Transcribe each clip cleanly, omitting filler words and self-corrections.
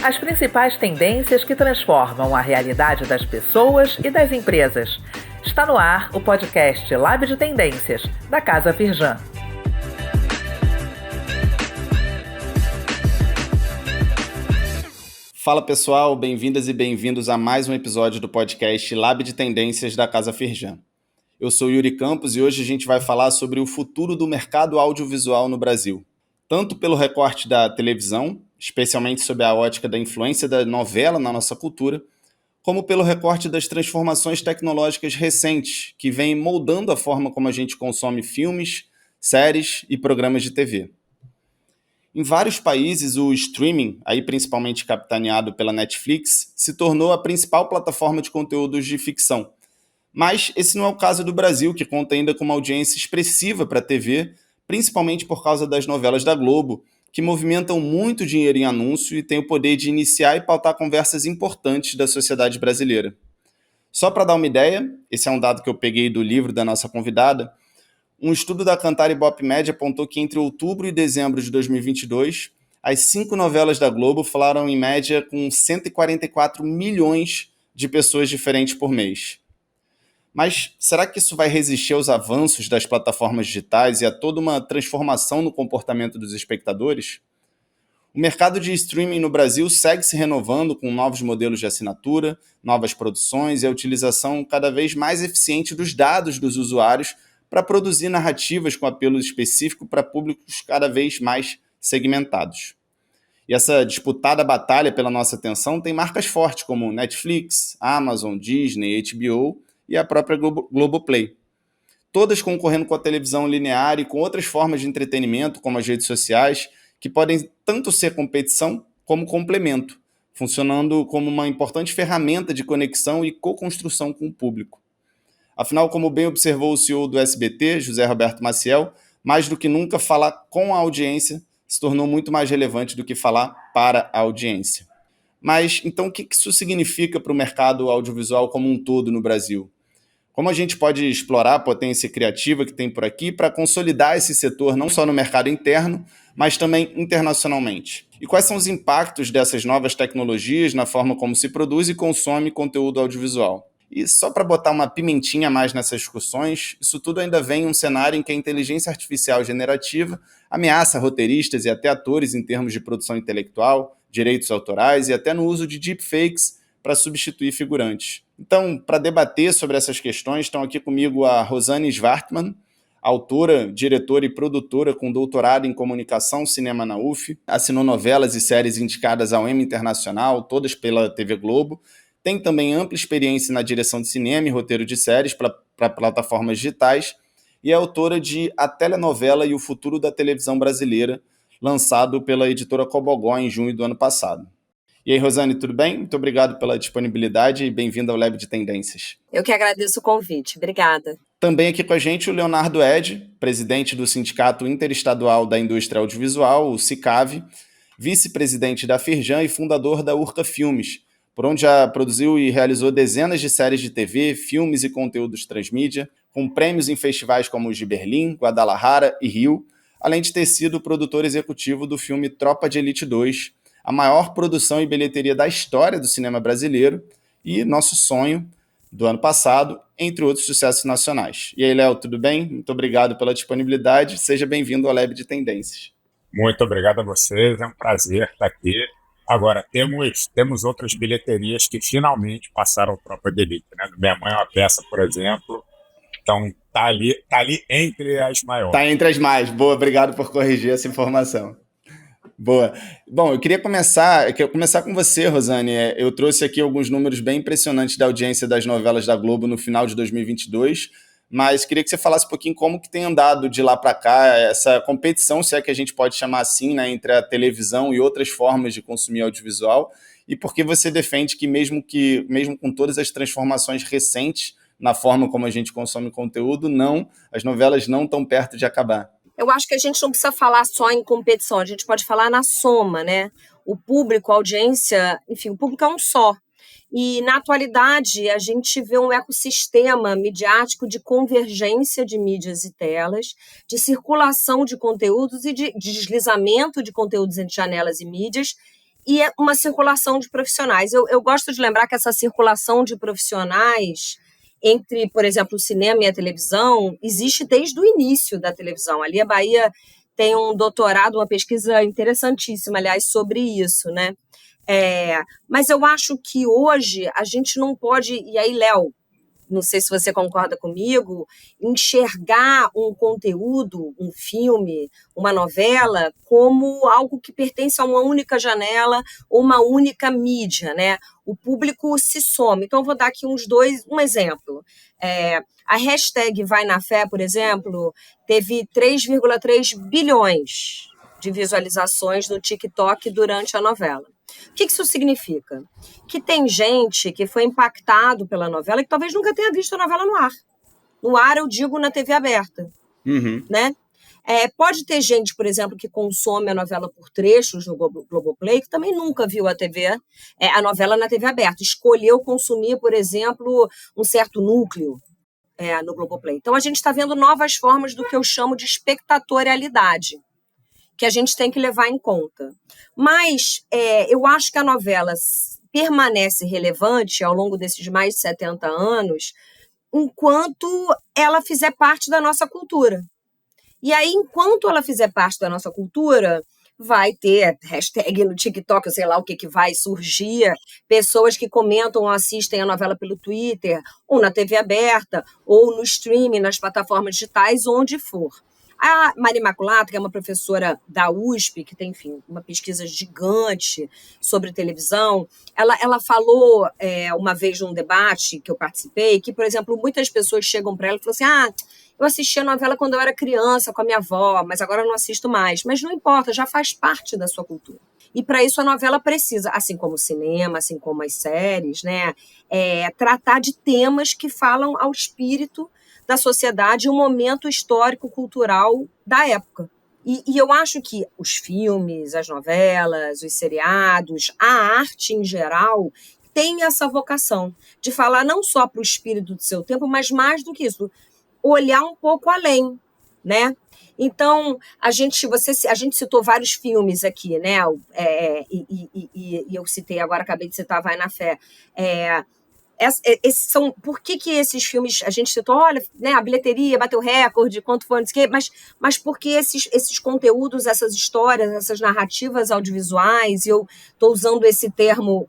As principais tendências que transformam a realidade das pessoas e das empresas. Está no ar o podcast Lab de Tendências, da Casa Firjan. Fala pessoal, bem-vindas e bem-vindos a mais um episódio do podcast Lab de Tendências da Casa Firjan. Eu sou Yuri Campos e hoje a gente vai falar sobre o futuro do mercado audiovisual no Brasil. Tanto pelo recorte da televisão, especialmente sob a ótica da influência da novela na nossa cultura, como pelo recorte das transformações tecnológicas recentes, que vêm moldando a forma como a gente consome filmes, séries e programas de TV. Em vários países, o streaming, aí principalmente capitaneado pela Netflix, se tornou a principal plataforma de conteúdos de ficção. Mas esse não é o caso do Brasil, que conta ainda com uma audiência expressiva para a TV, principalmente por causa das novelas da Globo, que movimentam muito dinheiro em anúncio e têm o poder de iniciar e pautar conversas importantes da sociedade brasileira. Só para dar uma ideia, esse é um dado que eu peguei do livro da nossa convidada, um estudo da Kantar Ibope Média apontou que entre outubro e dezembro de 2022, as 5 novelas da Globo falaram em média com 144 milhões de pessoas diferentes por mês. Mas será que isso vai resistir aos avanços das plataformas digitais e a toda uma transformação no comportamento dos espectadores? O mercado de streaming no Brasil segue se renovando com novos modelos de assinatura, novas produções e a utilização cada vez mais eficiente dos dados dos usuários para produzir narrativas com apelo específico para públicos cada vez mais segmentados. E essa disputada batalha pela nossa atenção tem marcas fortes como Netflix, Amazon, Disney, HBO e a própria Globoplay. Todas concorrendo com a televisão linear e com outras formas de entretenimento, como as redes sociais, que podem tanto ser competição como complemento, funcionando como uma importante ferramenta de conexão e co-construção com o público. Afinal, como bem observou o CEO do SBT, José Roberto Maciel, mais do que nunca, falar com a audiência se tornou muito mais relevante do que falar para a audiência. Mas, então, o que isso significa para o mercado audiovisual como um todo no Brasil? Como a gente pode explorar a potência criativa que tem por aqui para consolidar esse setor não só no mercado interno, mas também internacionalmente? E quais são os impactos dessas novas tecnologias na forma como se produz e consome conteúdo audiovisual? E só para botar uma pimentinha a mais nessas discussões, isso tudo ainda vem em um cenário em que a inteligência artificial generativa ameaça roteiristas e até atores em termos de produção intelectual, direitos autorais e até no uso de deepfakes para substituir figurantes. Então, para debater sobre essas questões, estão aqui comigo a Rosane Schwartmann, autora, diretora e produtora com doutorado em comunicação e cinema na UF, assinou novelas e séries indicadas ao Emmy Internacional, todas pela TV Globo, tem também ampla experiência na direção de cinema e roteiro de séries para plataformas digitais e é autora de A Telenovela e o Futuro da Televisão Brasileira, lançado pela editora Cobogó em junho do ano passado. E aí, Rosane, tudo bem? Muito obrigado pela disponibilidade e bem-vindo ao Lab de Tendências. Eu que agradeço o convite. Obrigada. Também aqui com a gente o Leonardo Ed, presidente do Sindicato Interestadual da Indústria Audiovisual, o SICAV, vice-presidente da Firjan e fundador da Urca Filmes, por onde já produziu e realizou dezenas de séries de TV, filmes e conteúdos transmídia, com prêmios em festivais como os de Berlim, Guadalajara e Rio, além de ter sido produtor executivo do filme Tropa de Elite 2, a maior produção e bilheteria da história do cinema brasileiro e nosso sonho do ano passado, entre outros sucessos nacionais. E aí, Léo, tudo bem? Muito obrigado pela disponibilidade. Seja bem-vindo ao Lab de Tendências. Muito obrigado a vocês, é um prazer estar aqui. Agora, temos outras bilheterias que finalmente passaram Tropa de Elite, né? Minha Mãe é uma Peça, por exemplo. Então, tá ali entre as maiores. Tá entre as mais. Boa, obrigado por corrigir essa informação. Boa. Bom, eu queria começar com você, Rosane. Eu trouxe aqui alguns números bem impressionantes da audiência das novelas da Globo no final de 2022, mas queria que você falasse um pouquinho como que tem andado de lá para cá essa competição, se é que a gente pode chamar assim, né, entre a televisão e outras formas de consumir audiovisual, e por que você defende que mesmo com todas as transformações recentes na forma como a gente consome conteúdo, as novelas não estão perto de acabar. Eu acho que a gente não precisa falar só em competição, a gente pode falar na soma, né? O público, a audiência, enfim, o público é um só. E, na atualidade, a gente vê um ecossistema midiático de convergência de mídias e telas, de circulação de conteúdos e de deslizamento de conteúdos entre janelas e mídias, e é uma circulação de profissionais. Eu gosto de lembrar que essa circulação de profissionais entre, por exemplo, o cinema e a televisão existe desde o início da televisão. Ali a Bahia tem um doutorado, uma pesquisa interessantíssima, aliás, sobre isso, né? Mas eu acho que hoje a gente não pode, e aí, Léo, não sei se você concorda comigo, enxergar um conteúdo, um filme, uma novela, como algo que pertence a uma única janela ou uma única mídia, né? O público se some. Então, eu vou dar aqui um exemplo. A hashtag Vai na Fé, por exemplo, teve 3,3 bilhões de visualizações no TikTok durante a novela. O que isso significa? Que tem gente que foi impactado pela novela e que talvez nunca tenha visto a novela no ar. No ar, eu digo na TV aberta. Né? Pode ter gente, por exemplo, que consome a novela por trechos no Globoplay, que também nunca viu a novela na TV aberta. Escolheu consumir, por exemplo, um certo núcleo no Globoplay. Então, a gente está vendo novas formas do que eu chamo de espectatorialidade, que a gente tem que levar em conta. Mas eu acho que a novela permanece relevante ao longo desses mais de 70 anos enquanto ela fizer parte da nossa cultura. E aí, enquanto ela fizer parte da nossa cultura, vai ter hashtag no TikTok, sei lá o que vai surgir, pessoas que comentam ou assistem a novela pelo Twitter, ou na TV aberta, ou no streaming, nas plataformas digitais, onde for. A Maria Imaculata, que é uma professora da USP, que tem, enfim, uma pesquisa gigante sobre televisão, ela falou uma vez num debate que eu participei, que, por exemplo, muitas pessoas chegam para ela e falam assim, eu assisti a novela quando eu era criança com a minha avó, mas agora eu não assisto mais. Mas não importa, já faz parte da sua cultura. E para isso a novela precisa, assim como o cinema, assim como as séries, né, tratar de temas que falam ao espírito da sociedade e o momento histórico-cultural da época. E eu acho que os filmes, as novelas, os seriados, a arte em geral, tem essa vocação de falar não só para o espírito do seu tempo, mas mais do que isso, olhar um pouco além, né? Então, a gente citou vários filmes aqui, né? E eu citei, agora acabei de citar Vai na Fé. Por que esses filmes, a gente citou, olha, né, a bilheteria bateu recorde, quanto foi, não sei o quê, mas porque esses conteúdos, essas histórias, essas narrativas audiovisuais, e eu estou usando esse termo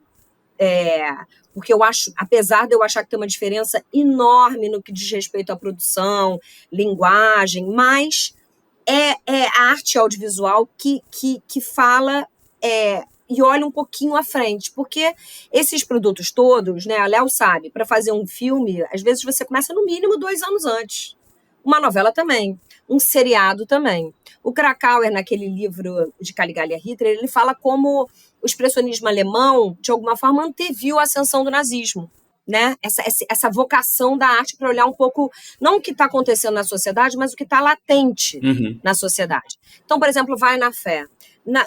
porque eu acho, apesar de eu achar que tem uma diferença enorme no que diz respeito à produção, linguagem, mas a arte audiovisual que fala e olha um pouquinho à frente, porque esses produtos todos, né, a Léo sabe, para fazer um filme, às vezes você começa no mínimo 2 anos antes. Uma novela também, um seriado também. O Krakauer, naquele livro de Caligula e Hitler, ele fala como o expressionismo alemão, de alguma forma, anteviu a ascensão do nazismo, né? Essa vocação da arte para olhar um pouco, não o que está acontecendo na sociedade, mas o que está latente na sociedade. Então, por exemplo, Vai na Fé.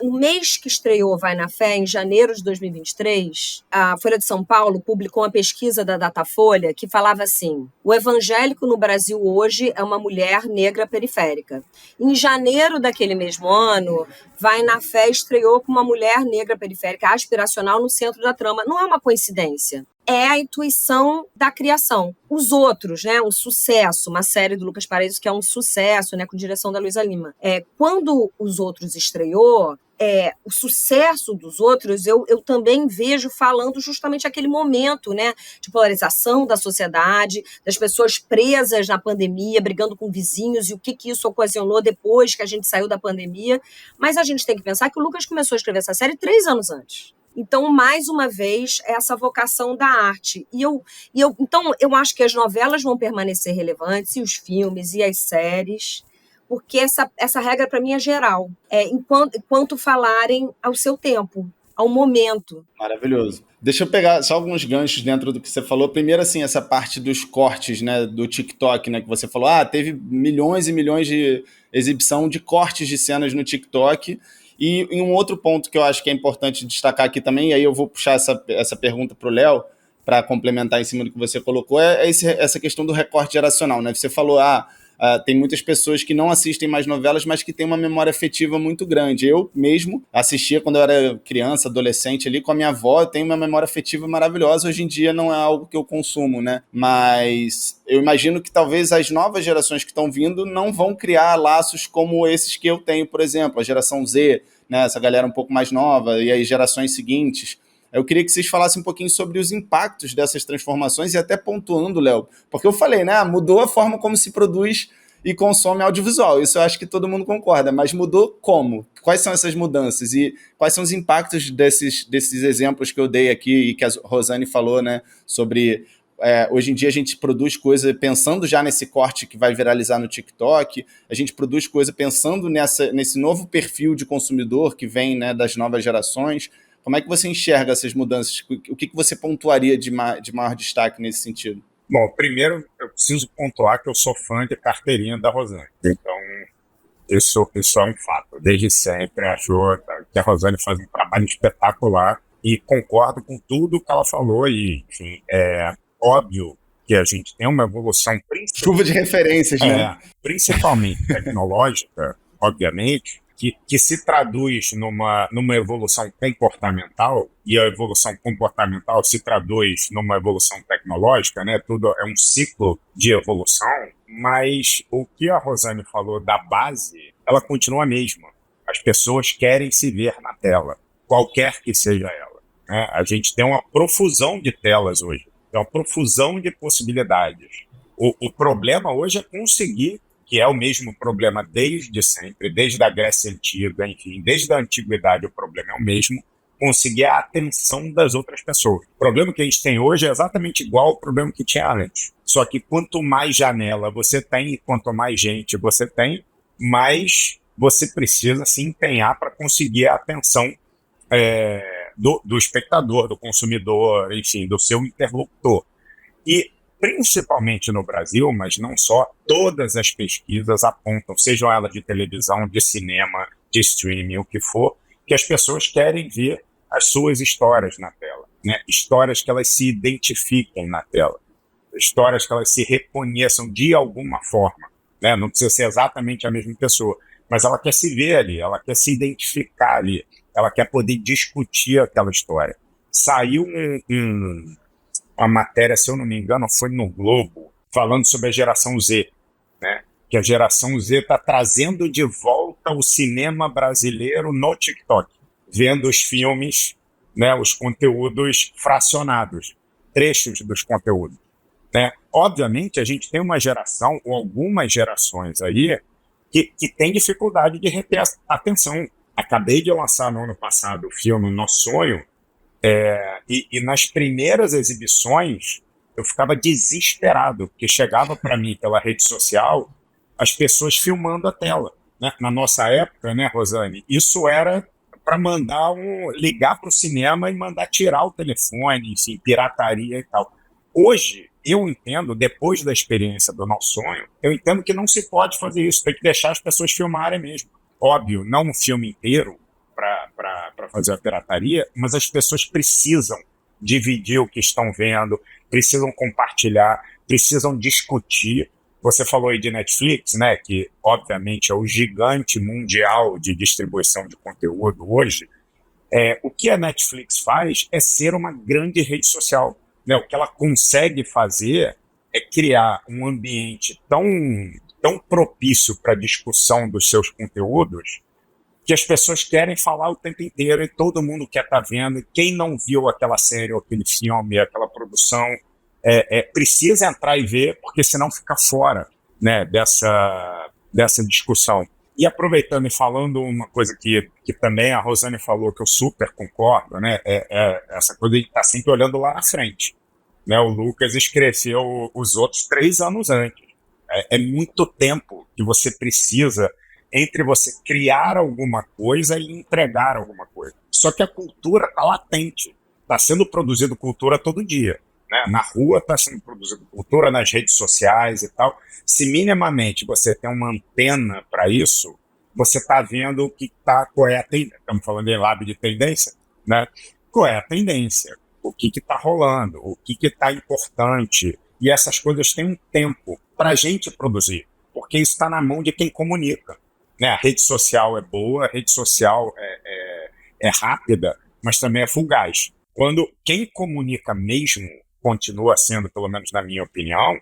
No mês que estreou Vai na Fé, em janeiro de 2023, a Folha de São Paulo publicou uma pesquisa da Datafolha que falava assim: o evangélico no Brasil hoje é uma mulher negra periférica. Em janeiro daquele mesmo ano, Vai na Fé estreou com uma mulher negra periférica aspiracional no centro da trama. Não é uma coincidência. É a intuição da criação. Os outros, né, um sucesso, uma série do Lucas Paredes que é um sucesso, né, com direção da Luísa Lima. Quando Os Outros estreou, o sucesso dos outros eu também vejo falando justamente aquele momento, né, de polarização da sociedade, das pessoas presas na pandemia, brigando com vizinhos e o que isso ocasionou depois que a gente saiu da pandemia. Mas a gente tem que pensar que o Lucas começou a escrever essa série 3 anos antes. Então, mais uma vez, essa vocação da arte. Então, eu acho que as novelas vão permanecer relevantes, e os filmes, e as séries, porque essa regra, para mim, é geral. Enquanto falarem ao seu tempo, ao momento. Maravilhoso. Deixa eu pegar só alguns ganchos dentro do que você falou. Primeiro, assim, essa parte dos cortes, né, do TikTok, né, que você falou. Teve milhões e milhões de exibição de cortes de cenas no TikTok. E um outro ponto que eu acho que é importante destacar aqui também, e aí eu vou puxar essa pergunta para o Léo, para complementar em cima do que você colocou, essa questão do recorte geracional, né? Você falou, tem muitas pessoas que não assistem mais novelas, mas que têm uma memória afetiva muito grande. Eu mesmo assistia quando eu era criança, adolescente ali com a minha avó, eu tenho uma memória afetiva maravilhosa. Hoje em dia não é algo que eu consumo, né? Mas eu imagino que talvez as novas gerações que estão vindo não vão criar laços como esses que eu tenho, por exemplo, a geração Z, né? Essa galera um pouco mais nova e as gerações seguintes. Eu queria que vocês falassem um pouquinho sobre os impactos dessas transformações e até pontuando, Léo, porque eu falei, né? Mudou a forma como se produz e consome audiovisual. Isso eu acho que todo mundo concorda, mas mudou como? Quais são essas mudanças e quais são os impactos desses exemplos que eu dei aqui e que a Rosane falou, né? Sobre hoje em dia a gente produz coisa pensando já nesse corte que vai viralizar no TikTok, a gente produz coisa pensando nesse novo perfil de consumidor que vem, né, das novas gerações. Como é que você enxerga essas mudanças? O que você pontuaria de maior destaque nesse sentido? Bom, primeiro eu preciso pontuar que eu sou fã de carteirinha da Rosane. Então, isso é um fato. Desde sempre acho que a Rosane faz um trabalho espetacular e concordo com tudo que ela falou. E, enfim, é óbvio que a gente tem uma evolução chuva de referências, né? Principalmente tecnológica, obviamente, que se traduz numa evolução comportamental, e a evolução comportamental se traduz numa evolução tecnológica, né? Tudo é um ciclo de evolução, mas o que a Rosane falou da base, ela continua a mesma. As pessoas querem se ver na tela, qualquer que seja ela, né? A gente tem uma profusão de telas hoje, tem uma profusão de possibilidades. O problema hoje é conseguir, que é o mesmo problema desde sempre, desde a Grécia Antiga, enfim, desde a Antiguidade o problema é o mesmo, conseguir a atenção das outras pessoas. O problema que a gente tem hoje é exatamente igual ao problema que tinha antes. Só que quanto mais janela você tem, e quanto mais gente você tem, mais você precisa se empenhar para conseguir a atenção do espectador, do consumidor, enfim, do seu interlocutor. E principalmente no Brasil, mas não só, todas as pesquisas apontam, sejam elas de televisão, de cinema, de streaming, o que for, que as pessoas querem ver as suas histórias na tela, né? Histórias que elas se identifiquem na tela, histórias que elas se reconheçam de alguma forma, né? Não precisa ser exatamente a mesma pessoa, mas ela quer se ver ali, ela quer se identificar ali, ela quer poder discutir aquela história. Saiu uma matéria, se eu não me engano, foi no Globo, falando sobre a geração Z, né? Que a geração Z está trazendo de volta o cinema brasileiro no TikTok, vendo os filmes, né, os conteúdos fracionados, trechos dos conteúdos, né? Obviamente, a gente tem uma geração, ou algumas gerações aí, que tem dificuldade de reter a atenção. Acabei de lançar no ano passado o filme Nosso Sonho, e nas primeiras exibições eu ficava desesperado, porque chegava para mim pela rede social as pessoas filmando a tela, né? Na nossa época, né, Rosane, isso era para ligar para o cinema e mandar tirar o telefone, enfim, pirataria e tal. Hoje, eu entendo, depois da experiência do Nosso Sonho, eu entendo que não se pode fazer isso, tem que deixar as pessoas filmarem mesmo. Óbvio, não um filme inteiro, para fazer a pirataria, mas as pessoas precisam dividir o que estão vendo, precisam compartilhar, precisam discutir. Você falou aí de Netflix, né, que obviamente é o gigante mundial de distribuição de conteúdo hoje. O que a Netflix faz é ser uma grande rede social, né? O que ela consegue fazer é criar um ambiente tão propício para a discussão dos seus conteúdos que as pessoas querem falar o tempo inteiro e todo mundo quer estar vendo. E quem não viu aquela série, ou aquele filme, aquela produção, precisa entrar e ver, porque senão fica fora, né, dessa discussão. E aproveitando e falando uma coisa que também a Rosane falou, que eu super concordo, né, essa coisa de estar sempre olhando lá na frente, né? O Lucas escreveu os outros 3 anos antes. É muito tempo que você precisa entre você criar alguma coisa e entregar alguma coisa. Só que a cultura está latente, está sendo produzido cultura todo dia, né? Na rua está sendo produzido cultura, nas redes sociais e tal. Se minimamente você tem uma antena para isso, você está vendo qual é a tendência. Estamos falando em lab de tendência, né? Qual é a tendência? O que está rolando? O que está importante? E essas coisas têm um tempo para a gente produzir. Porque porque isso está na mão de quem comunica, né? A rede social é boa, a rede social é rápida, mas também é fugaz. Quando quem comunica mesmo continua sendo, pelo menos na minha opinião,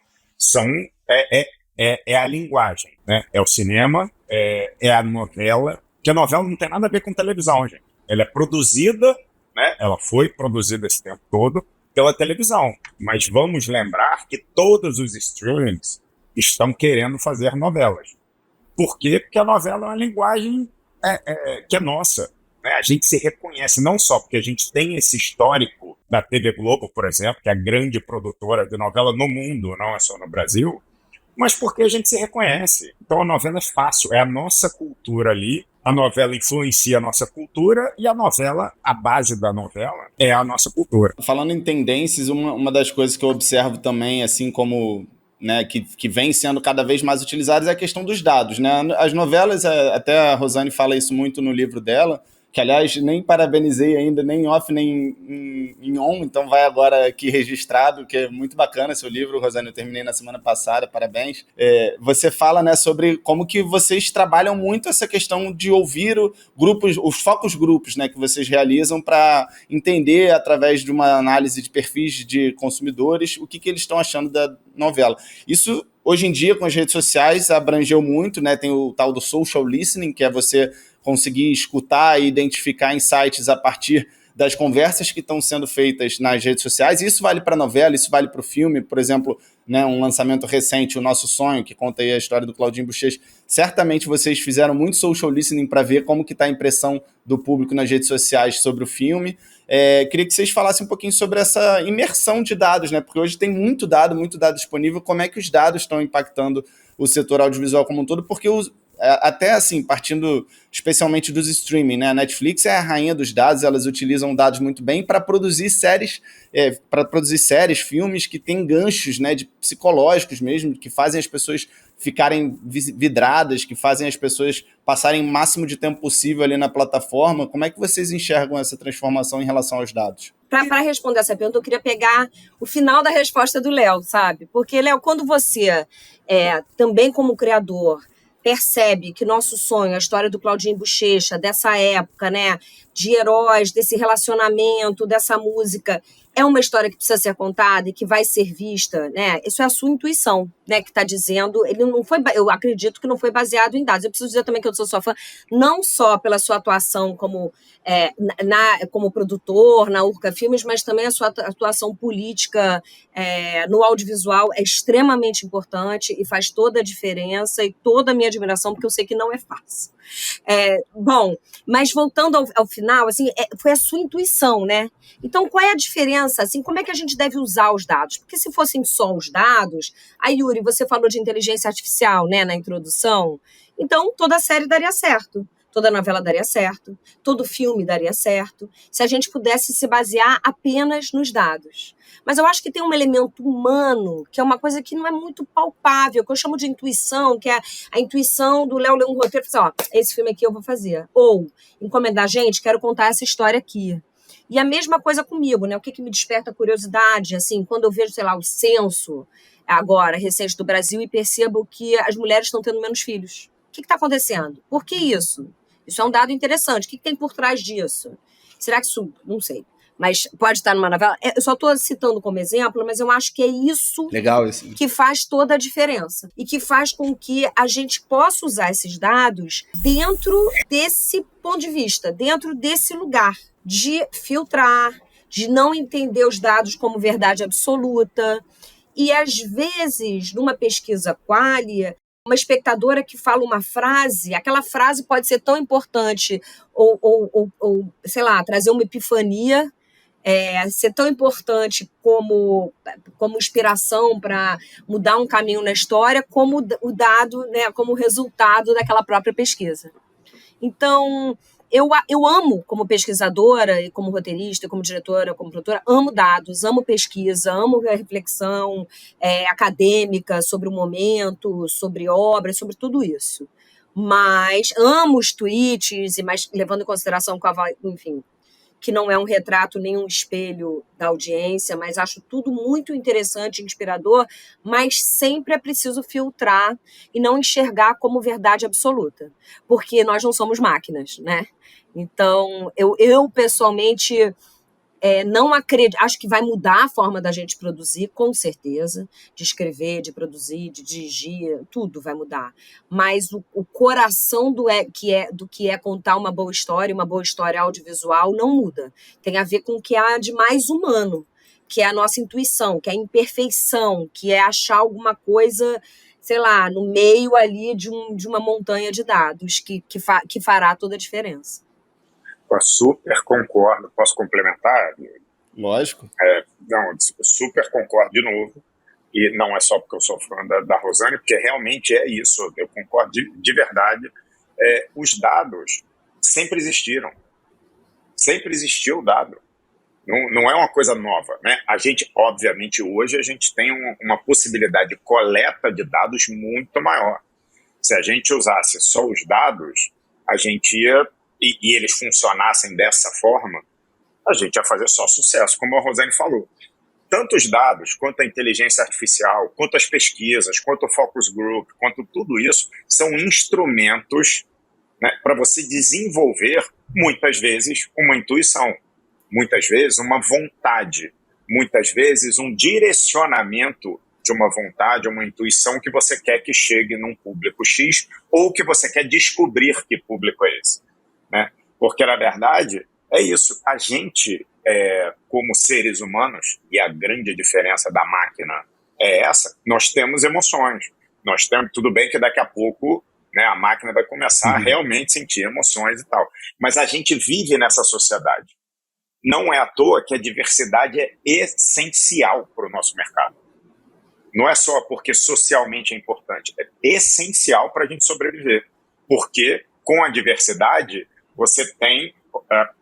é a linguagem, né? É o cinema, é a novela, porque a novela não tem nada a ver com televisão, gente. Ela é produzida, né? Ela foi produzida esse tempo todo pela televisão, mas vamos lembrar que todos os streamings estão querendo fazer novelas. Por quê? Porque a novela é uma linguagem que é nossa, né? A gente se reconhece, não só porque a gente tem esse histórico da TV Globo, por exemplo, que é a grande produtora de novela no mundo, não é só no Brasil, mas porque a gente se reconhece. Então a novela é fácil, é a nossa cultura ali, a novela influencia a nossa cultura e a novela, a base da novela, é a nossa cultura. Falando em tendências, uma das coisas que eu observo também, assim como, né, que vem sendo cada vez mais utilizadas é a questão dos dados, né? As novelas, até a Rosane fala isso muito no livro dela, que aliás nem parabenizei ainda, nem em off, nem em on, então vai agora aqui registrado, que é muito bacana seu livro, Rosane, eu terminei na semana passada, parabéns. Você fala, né, sobre como que vocês trabalham muito essa questão de ouvir os focus grupos, né, que vocês realizam para entender, através de uma análise de perfis de consumidores, o que eles estão achando da novela. Isso, hoje em dia, com as redes sociais, abrangeu muito, né, tem o tal do social listening, que é você conseguir escutar e identificar insights a partir das conversas que estão sendo feitas nas redes sociais. Isso vale para a novela, isso vale para o filme. Por exemplo, né, um lançamento recente, O Nosso Sonho, que conta aí a história do Claudinho Bochecha. Certamente vocês fizeram muito social listening para ver como que está a impressão do público nas redes sociais sobre o filme. Queria que vocês falassem um pouquinho sobre essa imersão de dados, né? Porque hoje tem muito dado disponível. Como é que os dados estão impactando o setor audiovisual como um todo? Porque até assim, partindo especialmente dos streaming, né? A Netflix é a rainha dos dados, elas utilizam dados muito bem para produzir séries, filmes que têm ganchos, né, psicológicos mesmo, que fazem as pessoas ficarem vidradas, que fazem as pessoas passarem o máximo de tempo possível ali na plataforma. Como é que vocês enxergam essa transformação em relação aos dados? Para responder essa pergunta, eu queria pegar o final da resposta do Léo, sabe? Porque, Léo, quando você, também como criador, percebe que nosso sonho, a história do Claudinho Bochecha, dessa época, né, de heróis, desse relacionamento, dessa música, é uma história que precisa ser contada e que vai ser vista, né? Isso é a sua intuição, né, que está dizendo. Ele não foi, eu acredito que não foi baseado em dados. Eu preciso dizer também que eu sou sua fã, não só pela sua atuação como como produtor na Urca Filmes, mas também a sua atuação política no audiovisual é extremamente importante e faz toda a diferença e toda a minha admiração, porque eu sei que não é fácil. Bom, mas voltando ao final, assim, foi a sua intuição, né? Então, qual é a diferença? Assim, como é que a gente deve usar os dados? Porque se fossem só os dados, aí, Yuri, você falou de inteligência artificial, né, na introdução, então toda a série daria certo. Toda novela daria certo, todo filme daria certo, se a gente pudesse se basear apenas nos dados. Mas eu acho que tem um elemento humano, que é uma coisa que não é muito palpável, que eu chamo de intuição, que é a intuição do Léo ler um roteiro e falar, ó, esse filme aqui eu vou fazer. Ou, encomendar, gente, quero contar essa história aqui. E a mesma coisa comigo, né? O que me desperta curiosidade, assim, quando eu vejo, sei lá, o censo, agora, recente do Brasil, e percebo que as mulheres estão tendo menos filhos. O que está acontecendo? Por que isso? Isso é um dado interessante. O que tem por trás disso? Será que isso... Não sei. Mas pode estar numa novela. Eu só estou citando como exemplo, mas eu acho que é isso que faz toda a diferença. E que faz com que a gente possa usar esses dados dentro desse ponto de vista, dentro desse lugar de filtrar, de não entender os dados como verdade absoluta. E, às vezes, numa pesquisa qualia, uma espectadora que fala uma frase, aquela frase pode ser tão importante ou sei lá, trazer uma epifania, ser tão importante como inspiração para mudar um caminho na história, como o dado, né, como resultado daquela própria pesquisa. Então, eu amo, como pesquisadora, e como roteirista, e como diretora, como produtora, amo dados, amo pesquisa, amo a reflexão acadêmica sobre o momento, sobre obras, sobre tudo isso. Mas amo os tweets, mas levando em consideração, enfim, que não é um retrato nem um espelho da audiência, mas acho tudo muito interessante, inspirador, mas sempre é preciso filtrar e não enxergar como verdade absoluta, porque nós não somos máquinas, né? Então, eu pessoalmente não acredito, acho que vai mudar a forma da gente produzir, com certeza, de escrever, de produzir, de dirigir, tudo vai mudar. Mas o coração do que é contar uma boa história audiovisual, não muda. Tem a ver com o que há de mais humano, que é a nossa intuição, que é a imperfeição, que é achar alguma coisa, sei lá, no meio ali de uma montanha de dados que fará toda a diferença. Eu super concordo. Posso complementar? Lógico. Não, eu super concordo de novo. E não é só porque eu sou fã da Rosane, porque realmente é isso. Eu concordo de verdade. Os dados sempre existiram. Sempre existiu o dado. Não é uma coisa nova, né? A gente, obviamente, hoje a gente tem uma possibilidade de coleta de dados muito maior. Se a gente usasse só os dados, a gente ia... E eles funcionassem dessa forma, a gente ia fazer só sucesso, como a Rosane falou. Tanto os dados, quanto a inteligência artificial, quanto as pesquisas, quanto o focus group, quanto tudo isso, são instrumentos, né, para você desenvolver, muitas vezes, uma intuição, muitas vezes uma vontade, muitas vezes um direcionamento de uma vontade, uma intuição que você quer que chegue num público X ou que você quer descobrir que público é esse. Né? Porque, na verdade, é isso. A gente, como seres humanos, e a grande diferença da máquina é essa, nós temos emoções. Tudo bem que daqui a pouco, né, a máquina vai começar a realmente sentir emoções e tal. Mas a gente vive nessa sociedade. Não é à toa que a diversidade é essencial para o nosso mercado. Não é só porque socialmente é importante, é essencial para a gente sobreviver. Porque, com a diversidade... Você tem,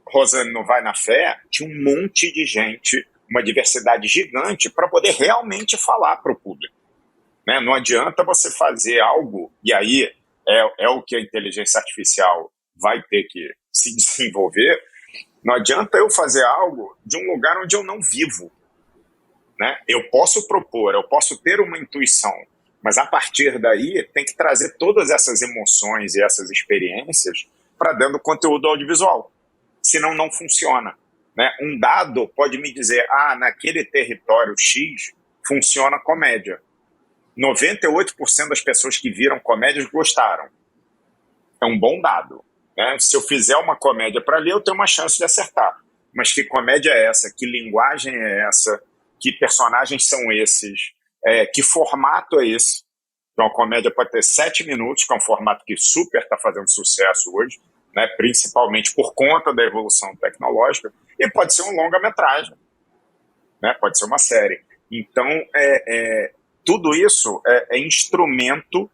Rosane no Vai na Fé, tinha um monte de gente, uma diversidade gigante para poder realmente falar para o público. Né? Não adianta você fazer algo, e aí é o que a inteligência artificial vai ter que se desenvolver, não adianta eu fazer algo de um lugar onde eu não vivo. Né? Eu posso propor, eu posso ter uma intuição, mas a partir daí tem que trazer todas essas emoções e essas experiências para dentro do conteúdo audiovisual. Senão não funciona. Né? Um dado pode me dizer, naquele território X funciona comédia. 98% das pessoas que viram comédias gostaram. É um bom dado. Né? Se eu fizer uma comédia para ali, eu tenho uma chance de acertar. Mas que comédia é essa? Que linguagem é essa? Que personagens são esses? Que formato é esse? Então, a comédia pode ter 7 minutos, que é um formato que super está fazendo sucesso hoje, né, principalmente por conta da evolução tecnológica, e pode ser um longa-metragem, né, pode ser uma série. Então, tudo isso é instrumento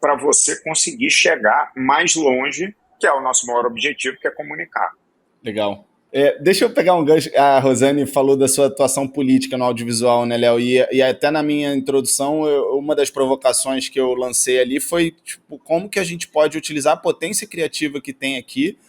para você conseguir chegar mais longe, que é o nosso maior objetivo, que é comunicar. Legal. Deixa eu pegar um gancho. A Rosane falou da sua atuação política no audiovisual, né, Léo? E até na minha introdução, uma das provocações que eu lancei ali foi tipo, como que a gente pode utilizar a potência criativa que tem aqui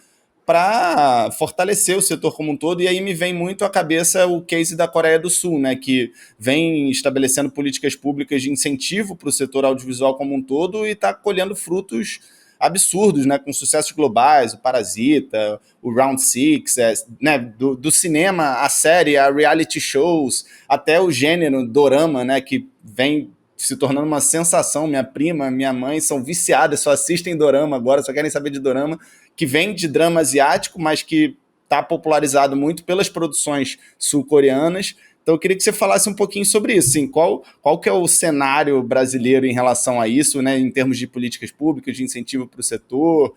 para fortalecer o setor como um todo. E aí me vem muito à cabeça o case da Coreia do Sul, né, que vem estabelecendo políticas públicas de incentivo para o setor audiovisual como um todo e está colhendo frutos absurdos, né, com sucessos globais, o Parasita, o Round Six, né, do cinema, a série, a reality shows, até o gênero dorama, né, que vem se tornando uma sensação. Minha prima, minha mãe são viciadas, só assistem dorama agora, só querem saber de dorama, que vem de drama asiático, mas que está popularizado muito pelas produções sul-coreanas. Então eu queria que você falasse um pouquinho sobre isso, assim, qual que é o cenário brasileiro em relação a isso, né, em termos de políticas públicas, de incentivo para o setor,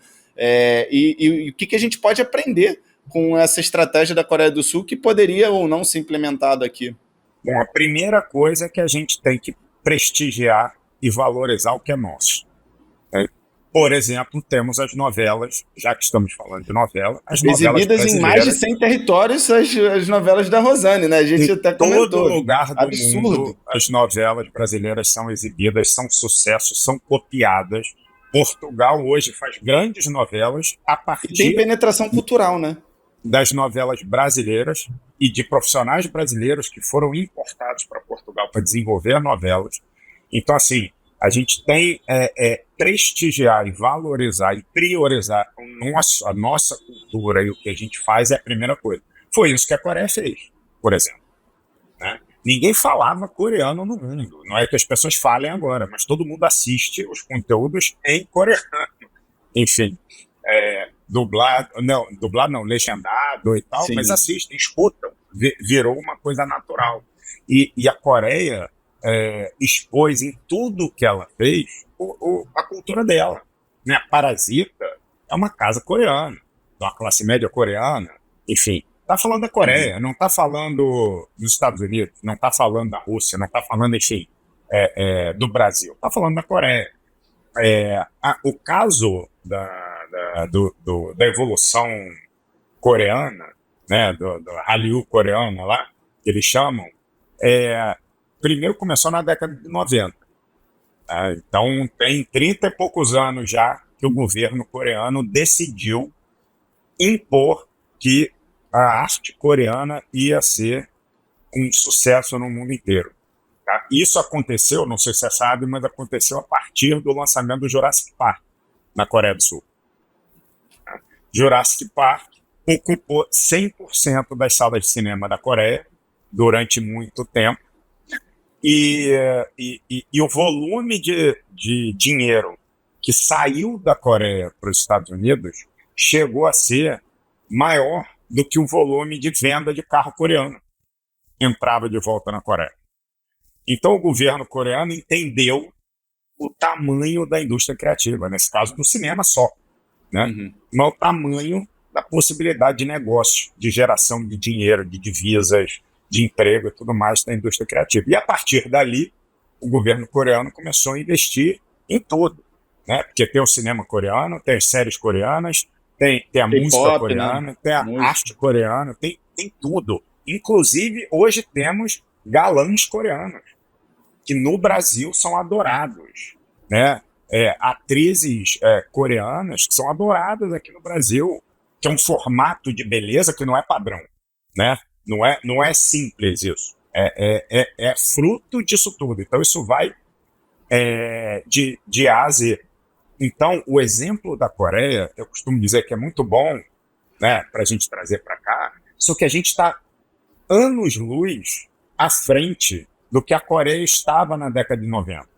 e o que a gente pode aprender com essa estratégia da Coreia do Sul que poderia ou não ser implementado aqui. Bom, a primeira coisa é que a gente tem que prestigiar e valorizar o que é nosso. Por exemplo, temos as novelas, já que estamos falando de novela, as novelas exibidas em mais de 100 territórios, as novelas da Rosane, né? A gente até comentou. Em todo lugar do Absurdo. mundo, as novelas brasileiras são exibidas, são sucessos, são copiadas. Portugal hoje faz grandes novelas a partir... E tem penetração cultural, né? das novelas brasileiras e de profissionais brasileiros que foram importados para Portugal para desenvolver novelas. Então, assim, a gente tem prestigiar e valorizar e priorizar a nossa cultura e o que a gente faz é a primeira coisa. Foi isso que a Coreia fez, por exemplo. Né? Ninguém falava coreano no mundo. Não é que as pessoas falem agora, mas todo mundo assiste os conteúdos em coreano. Enfim, dublado não, legendado e tal, Sim. mas assistem, escutam. Virou uma coisa natural. E a Coreia expôs em tudo que ela fez a cultura dela. Né? Parasita é uma casa coreana, de uma classe média coreana, enfim. Está falando da Coreia, não está falando dos Estados Unidos, não está falando da Rússia, não está falando, enfim, do Brasil. Está falando da Coreia. O caso da evolução coreana, né, do Hallyu coreano lá, que eles chamam, primeiro começou na década de 90. Então tem 30 e poucos anos já que o governo coreano decidiu impor que a arte coreana ia ser um sucesso no mundo inteiro. Tá? Isso aconteceu, não sei se você sabe, mas aconteceu a partir do lançamento do Jurassic Park na Coreia do Sul. Tá? Jurassic Park ocupou 100% das salas de cinema da Coreia durante muito tempo. E o volume de dinheiro que saiu da Coreia para os Estados Unidos chegou a ser maior do que o volume de venda de carro coreano entrava de volta na Coreia. Então o governo coreano entendeu o tamanho da indústria criativa, nesse caso do cinema só, né? Mas o tamanho da possibilidade de negócio, de geração de dinheiro, de divisas, de emprego e tudo mais da indústria criativa. E a partir dali, o governo coreano começou a investir em tudo, né? Porque tem o cinema coreano, tem as séries coreanas, tem a música pop, coreana, né? tem a arte coreana, tem tudo. Inclusive, hoje temos galãs coreanos, que no Brasil são adorados, né? Atrizes coreanas que são adoradas aqui no Brasil, que é um formato de beleza que não é padrão, né? Não é simples isso. É fruto disso tudo. Então, isso vai de A a Z. Então, o exemplo da Coreia, eu costumo dizer que é muito bom, né, para a gente trazer para cá, só que a gente está anos-luz à frente do que a Coreia estava na década de 90.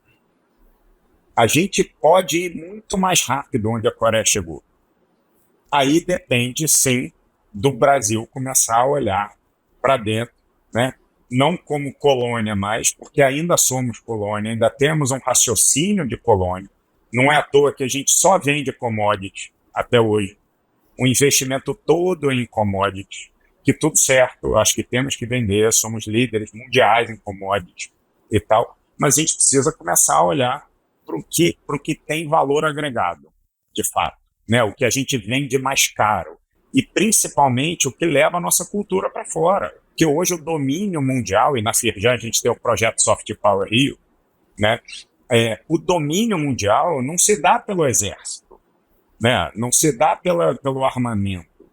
A gente pode ir muito mais rápido onde a Coreia chegou. Aí depende, sim, do Brasil começar a olhar para dentro, né? Não como colônia mais, porque ainda somos colônia, ainda temos um raciocínio de colônia. Não é à toa que a gente só vende commodity até hoje. O investimento todo em commodity, que tudo certo, acho que temos que vender, somos líderes mundiais em commodity e tal, mas a gente precisa começar a olhar para o que tem valor agregado, de fato, né? O que a gente vende mais caro e principalmente o que leva a nossa cultura para fora, que hoje o domínio mundial, e na Firjan a gente tem o projeto Soft Power Rio, né? O domínio mundial não se dá pelo exército, né? Não se dá pelo armamento,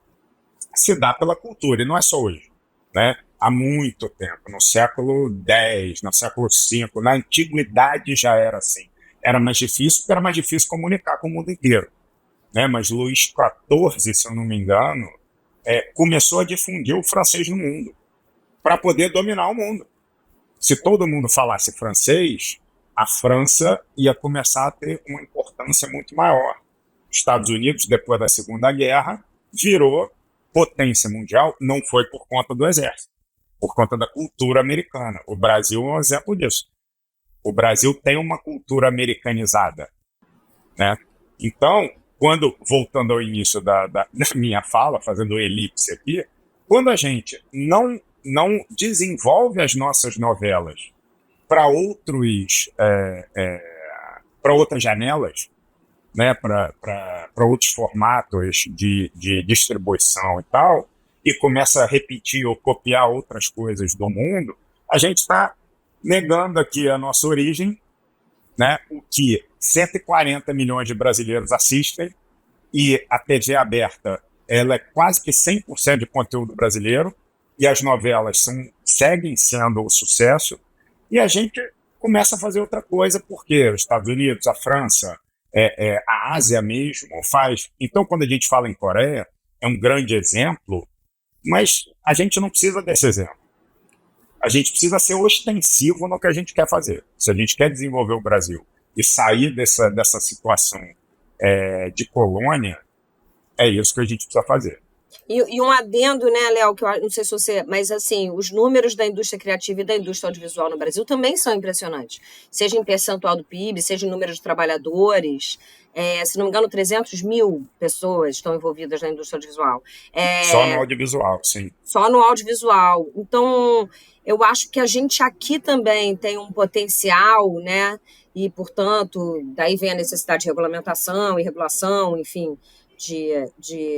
se dá pela cultura, e não é só hoje, né? Há muito tempo, no século X, no século V, na antiguidade já era assim. Era mais difícil, porque era mais difícil comunicar com o mundo inteiro, né? Mas Luís XIV, se eu não me engano, começou a difundir o francês no mundo, para poder dominar o mundo. Se todo mundo falasse francês, a França ia começar a ter uma importância muito maior. Estados Unidos, depois da Segunda Guerra, virou potência mundial, não foi por conta do exército, por conta da cultura americana. O Brasil é um exemplo disso. O Brasil tem uma cultura americanizada, né? Então, voltando ao início da minha fala, fazendo elipse aqui, quando a gente não desenvolve as nossas novelas para outras janelas, né, para outros formatos de distribuição e tal, e começa a repetir ou copiar outras coisas do mundo, a gente está negando aqui a nossa origem, né, o que 140 milhões de brasileiros assistem, e a TV aberta ela é quase que 100% de conteúdo brasileiro, e as novelas seguem sendo o sucesso, e a gente começa a fazer outra coisa, porque os Estados Unidos, a França, a Ásia mesmo faz. Então, quando a gente fala em Coreia, é um grande exemplo, mas a gente não precisa desse exemplo. A gente precisa ser ostensivo no que a gente quer fazer. Se a gente quer desenvolver o Brasil e sair dessa situação de colônia, é isso que a gente precisa fazer. E um adendo, né, Léo, que eu não sei se você... Mas, assim, os números da indústria criativa e da indústria audiovisual no Brasil também são impressionantes. Seja em percentual do PIB, seja em número de trabalhadores. Se não me engano, 300 mil pessoas estão envolvidas na indústria audiovisual. Só no audiovisual, sim. Só no audiovisual. Então, eu acho que a gente aqui também tem um potencial, né? E, portanto, daí vem a necessidade de regulamentação e regulação, enfim...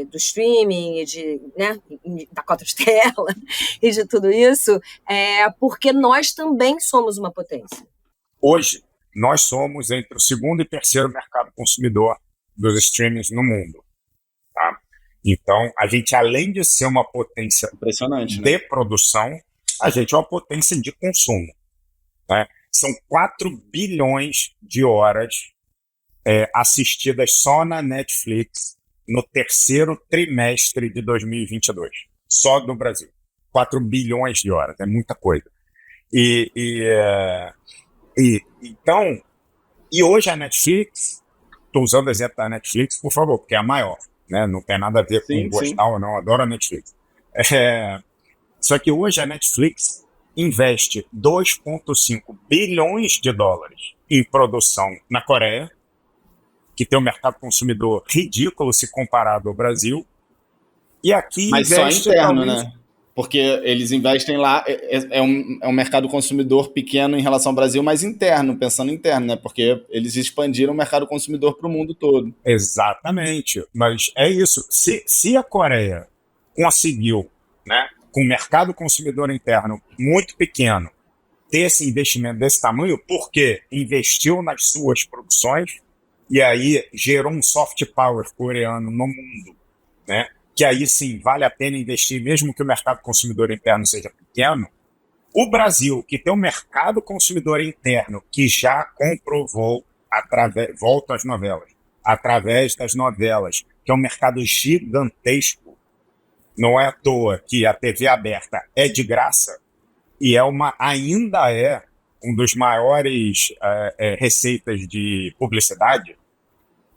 do streaming e né, da cota de tela e de tudo isso, porque nós também somos uma potência. Hoje, nós somos entre o segundo e terceiro mercado consumidor dos streamings no mundo. Tá? Então, a gente, além de ser uma potência impressionante, de né? produção, a gente é uma potência de consumo. Né? São 4 bilhões de horas assistidas só na Netflix no terceiro trimestre de 2022, só do Brasil. 4 bilhões de horas, é muita coisa. Então, hoje a Netflix, estou usando o exemplo da Netflix, por favor, porque é a maior, né? Não tem nada a ver com gostar ou não, adoro a Netflix. Só que hoje a Netflix investe 2,5 bilhões de dólares em produção na Coreia, que tem um mercado consumidor ridículo se comparado ao Brasil, e aqui mas investe só interno, talvez... né? Porque eles investem lá, é um mercado consumidor pequeno em relação ao Brasil, mas interno, pensando interno, né? Porque eles expandiram o mercado consumidor para o mundo todo. Exatamente, mas é isso. Se a Coreia conseguiu, né, com o mercado consumidor interno muito pequeno, ter esse investimento desse tamanho, porque investiu nas suas produções, e aí gerou um soft power coreano no mundo, né? Que aí sim vale a pena investir, mesmo que o mercado consumidor interno seja pequeno. O Brasil, que tem um mercado consumidor interno que já comprovou, volta às novelas, através das novelas, que é um mercado gigantesco, não é à toa que a TV aberta é de graça e ainda é um dos maiores receitas de publicidade,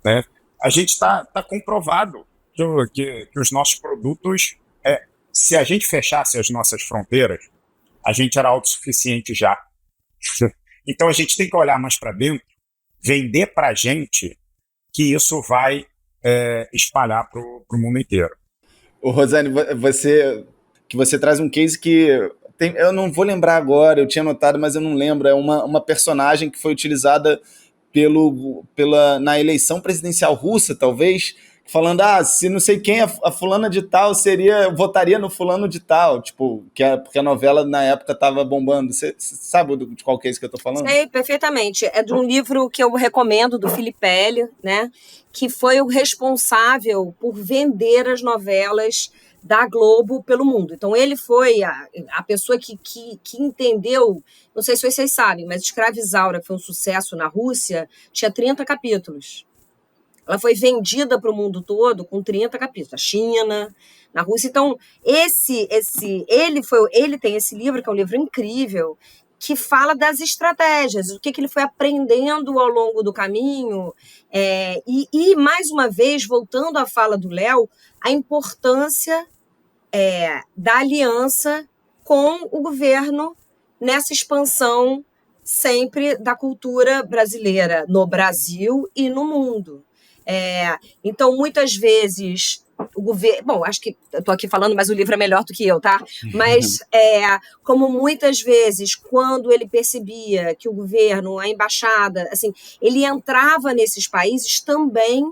né? A gente está comprovado que os nossos produtos, se a gente fechasse as nossas fronteiras, a gente era autossuficiente já. Então a gente tem que olhar mais para dentro, vender para a gente, que isso vai espalhar para o mundo inteiro. Ô, Rosane, você traz um case que eu não vou lembrar agora, eu tinha notado, mas eu não lembro. É uma personagem que foi utilizada na eleição presidencial russa, talvez, falando, se não sei quem, a fulana de tal votaria no fulano de tal, tipo, porque a novela na época estava bombando. Você sabe de qual case que eu tô falando? Sei, perfeitamente. É de um livro que eu recomendo, do Filipelli, né, que foi o responsável por vender as novelas da Globo pelo mundo. Então, ele foi a pessoa que entendeu, não sei se vocês sabem, mas Escravizaura, que foi um sucesso na Rússia, tinha 30 capítulos. Ela foi vendida para o mundo todo com 30 capítulos. Na China, na Rússia. Então, ele tem esse livro, que é um livro incrível, que fala das estratégias, o que ele foi aprendendo ao longo do caminho. E, mais uma vez, voltando à fala do Léo, a importância da aliança com o governo nessa expansão sempre da cultura brasileira no Brasil e no mundo. Então, muitas vezes, o governo... Bom, acho que eu estou aqui falando, mas o livro é melhor do que eu, tá? Mas, como muitas vezes, quando ele percebia que o governo, a embaixada, assim, ele entrava nesses países também...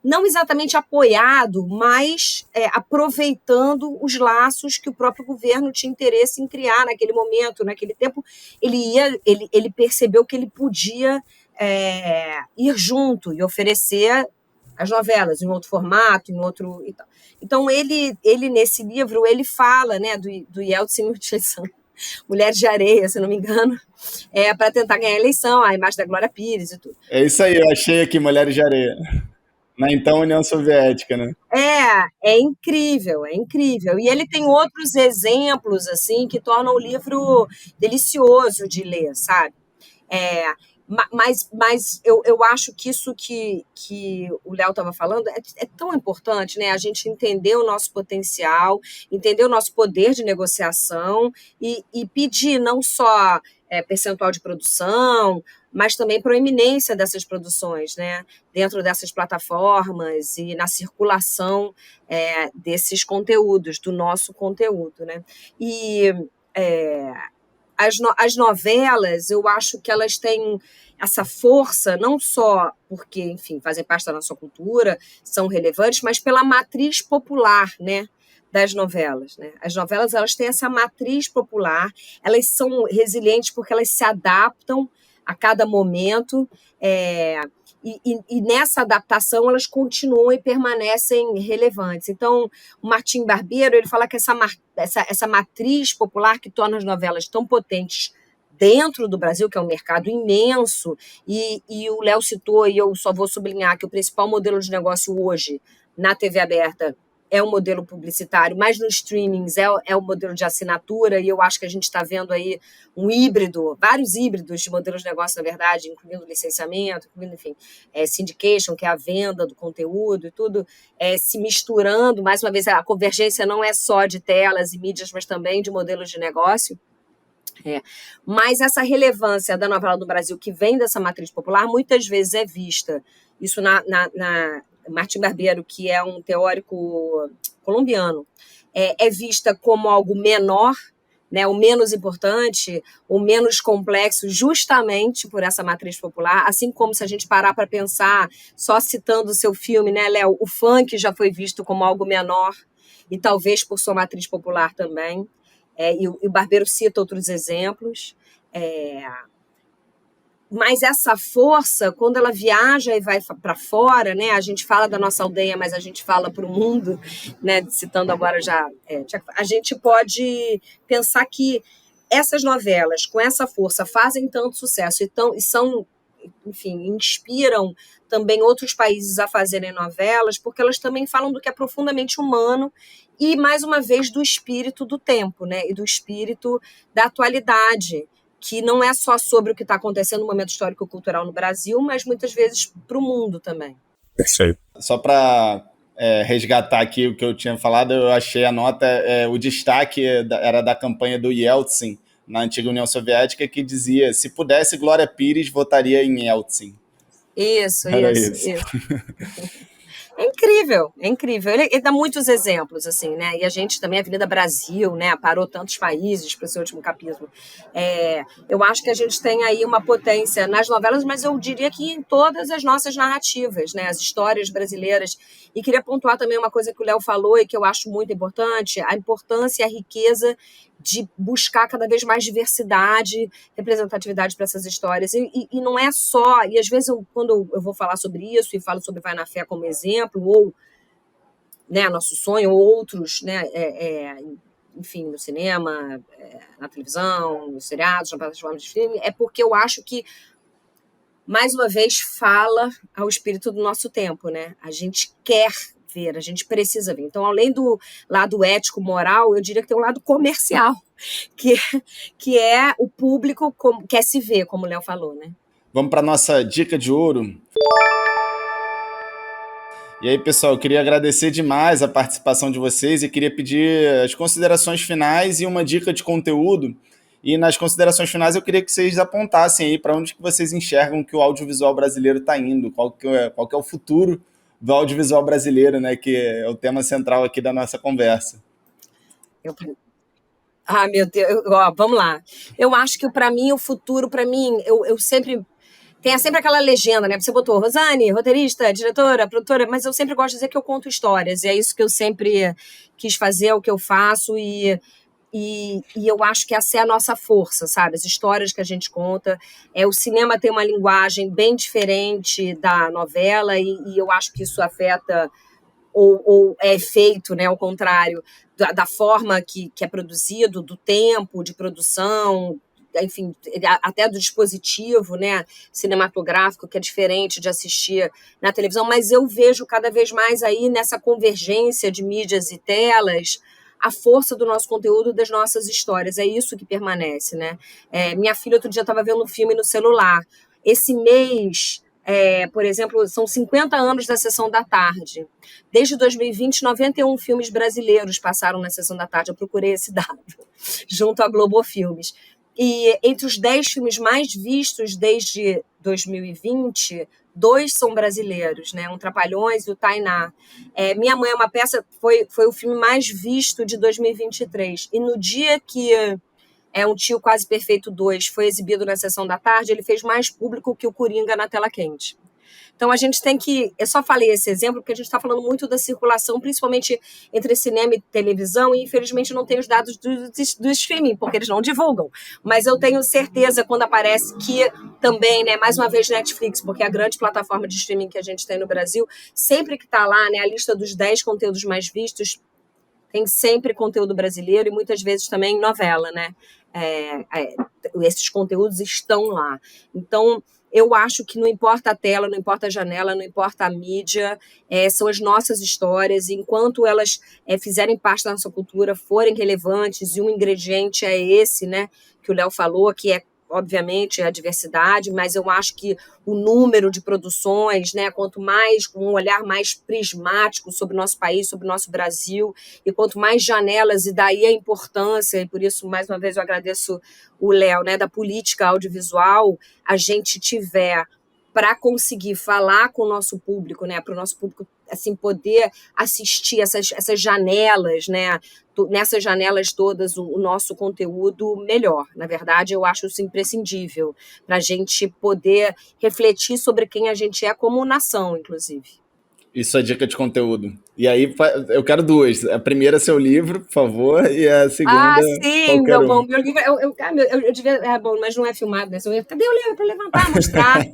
não exatamente apoiado, mas aproveitando os laços que o próprio governo tinha interesse em criar naquele momento, naquele tempo. Ele percebeu que ele podia ir junto e oferecer as novelas em outro formato, em outro e tal. Então ele nesse livro ele fala, né, do Yeltsin utilizando Mulheres de Areia, se não me engano, para tentar ganhar a eleição, a imagem da Glória Pires e tudo. É isso aí, eu achei aqui Mulheres de Areia. Na então União Soviética, né? É incrível, é incrível. E ele tem outros exemplos, assim, que tornam o livro delicioso de ler, sabe? É, mas eu acho que isso que o Léo estava falando é tão importante, né? A gente entender o nosso potencial, entender o nosso poder de negociação e pedir não só percentual de produção, mas também proeminência dessas produções, né? Dentro dessas plataformas e na circulação desses conteúdos, do nosso conteúdo, né? E as novelas, eu acho que elas têm essa força, não só porque, enfim, fazem parte da nossa cultura, são relevantes, mas pela matriz popular, né, das novelas, né? As novelas, elas têm essa matriz popular, elas são resilientes porque elas se adaptam a cada momento, e nessa adaptação elas continuam e permanecem relevantes. Então, o Martim Barbeiro, ele fala que essa matriz popular que torna as novelas tão potentes dentro do Brasil, que é um mercado imenso, e o Léo citou, e eu só vou sublinhar que o principal modelo de negócio hoje na TV aberta é o modelo publicitário, mas nos streamings é o modelo de assinatura, e eu acho que a gente está vendo aí um híbrido, vários híbridos de modelos de negócio, na verdade, incluindo licenciamento, incluindo, enfim, syndication, que é a venda do conteúdo e tudo, se misturando. Mais uma vez, a convergência não é só de telas e mídias, mas também de modelos de negócio. Mas essa relevância da novela do Brasil, que vem dessa matriz popular, muitas vezes é vista. Isso na Martim Barbeiro, que é um teórico colombiano, é vista como algo menor, né, o menos importante, o menos complexo, justamente por essa matriz popular, assim como se a gente parar para pensar, só citando o seu filme, né, Léo, o funk já foi visto como algo menor, e talvez por sua matriz popular também, e o Barbeiro cita outros exemplos, mas essa força, quando ela viaja e vai para fora, né? A gente fala da nossa aldeia, mas a gente fala para o mundo, né? Citando agora já, a gente pode pensar que essas novelas, com essa força, fazem tanto sucesso e são, enfim, inspiram também outros países a fazerem novelas, porque elas também falam do que é profundamente humano e, mais uma vez, do espírito do tempo, né? E do espírito da atualidade, que não é só sobre o que está acontecendo no momento histórico-cultural no Brasil, mas muitas vezes para o mundo também. Perfeito. Só para resgatar aqui o que eu tinha falado, eu achei a nota, o destaque era da campanha do Yeltsin, na antiga União Soviética, que dizia: se pudesse, Glória Pires votaria em Yeltsin. Isso. É incrível. Ele dá muitos exemplos, assim, né? E a gente também, a Avenida Brasil, né? Parou tantos países para o seu último capítulo. Eu acho que a gente tem aí uma potência nas novelas, mas eu diria que em todas as nossas narrativas, né? As histórias brasileiras. E queria pontuar também uma coisa que o Léo falou e que eu acho muito importante, a importância e a riqueza de buscar cada vez mais diversidade, representatividade para essas histórias. E não é só... E às vezes, quando eu vou falar sobre isso e falo sobre Vai na Fé como exemplo, ou, né, Nosso Sonho, ou outros, né, enfim, no cinema, na televisão, nos seriados, na plataforma de filme, é porque eu acho que, mais uma vez, fala ao espírito do nosso tempo, né? A gente quer ver, a gente precisa ver. Então, além do lado ético-moral, eu diria que tem um lado comercial, que é o público quer se ver, como o Léo falou, né? Vamos para a nossa dica de ouro. E aí, pessoal, eu queria agradecer demais a participação de vocês e queria pedir as considerações finais e uma dica de conteúdo. E nas considerações finais eu queria que vocês apontassem aí para onde que vocês enxergam que o audiovisual brasileiro está indo, qual que é o futuro do audiovisual brasileiro, né, que é o tema central aqui da nossa conversa. Meu Deus, vamos lá. Eu acho que, para mim, o futuro, eu sempre... Tem sempre aquela legenda, né? Você botou Rosane, roteirista, diretora, produtora, mas eu sempre gosto de dizer que eu conto histórias, e é isso que eu sempre quis fazer, é o que eu faço, e E eu acho que essa é a nossa força, sabe? As histórias que a gente conta. O cinema tem uma linguagem bem diferente da novela, e eu acho que isso afeta ou é feito, né, ao contrário, da forma que é produzido, do tempo de produção, enfim, até do dispositivo, né, cinematográfico, que é diferente de assistir na televisão, mas eu vejo cada vez mais aí nessa convergência de mídias e telas a força do nosso conteúdo, das nossas histórias, é isso que permanece, né? Minha filha outro dia estava vendo um filme no celular. Esse mês, por exemplo, são 50 anos da Sessão da Tarde. Desde 2020, 91 filmes brasileiros passaram na Sessão da Tarde. Eu procurei esse dado, junto à Globo Filmes. E entre os 10 filmes mais vistos desde 2020, 2 são brasileiros, né? Um Trapalhões e o Tainá. Minha Mãe é uma Peça foi o filme mais visto de 2023. E no dia que Um Tio Quase Perfeito 2 foi exibido na Sessão da Tarde, ele fez mais público que o Coringa na Tela Quente. Então, a gente tem que... Eu só falei esse exemplo porque a gente está falando muito da circulação, principalmente entre cinema e televisão, e infelizmente não tem os dados do streaming, porque eles não divulgam. Mas eu tenho certeza, quando aparece, que também, né, mais uma vez, Netflix, porque é a grande plataforma de streaming que a gente tem no Brasil, sempre que está lá, né, a lista dos 10 conteúdos mais vistos, tem sempre conteúdo brasileiro e muitas vezes também novela, né? Esses conteúdos estão lá. Então, eu acho que não importa a tela, não importa a janela, não importa a mídia, são as nossas histórias, e enquanto elas fizerem parte da nossa cultura, forem relevantes, e um ingrediente é esse, né, que o Léo falou, que é, obviamente, a diversidade, mas eu acho que o número de produções, né, quanto mais, com um olhar mais prismático sobre o nosso país, sobre o nosso Brasil, e quanto mais janelas, e daí a importância, e por isso, mais uma vez, eu agradeço o Léo, né, da política audiovisual, a gente tiver para conseguir falar com o nosso público, né, para o nosso público assim, poder assistir essas janelas, né, nessas janelas todas, o nosso conteúdo melhor. Na verdade, eu acho isso imprescindível para a gente poder refletir sobre quem a gente é como nação, inclusive. Isso é dica de conteúdo. E aí, eu quero 2. A primeira é seu livro, por favor, e a segunda... sim, meu bom. Meu livro, eu devia... bom, mas não é filmado, né? Cadê o livro para levantar, mostrar?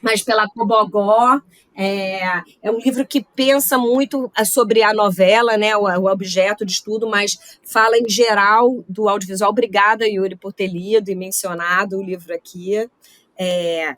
Mas pela Cobogó, é um livro que pensa muito sobre a novela, né, o objeto de estudo, mas fala em geral do audiovisual. Obrigada, Yuri, por ter lido e mencionado o livro aqui.